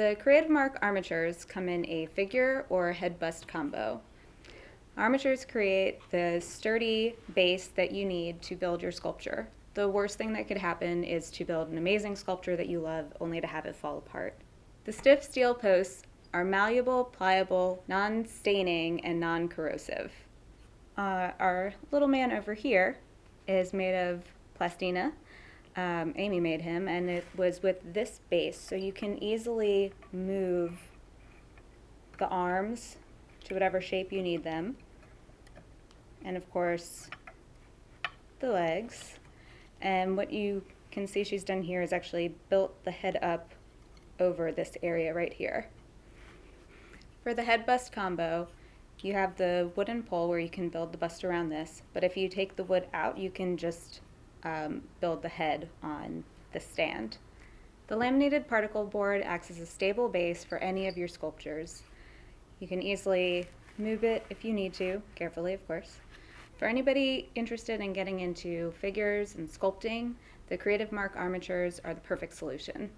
The Creative Mark armatures come in a figure or head bust combo. Armatures create the sturdy base that you need to build your sculpture. The worst thing that could happen is to build an amazing sculpture that you love only to have it fall apart. The stiff steel posts are malleable, pliable, non-staining, and non-corrosive. Our little man over here is made of plastina. Amy made him, and it was with this base, so you can easily move the arms to whatever shape you need them, and of course the legs. And what you can see she's done here is actually built the head up over this area right here. For the head bust combo, you have the wooden pole where you can build the bust around this, but if you take the wood out, you can just build the head on the stand. The laminated particle board acts as a stable base for any of your sculptures. You can easily move it if you need to, carefully of course. For anybody interested in getting into figures and sculpting, the Creative Mark armatures are the perfect solution.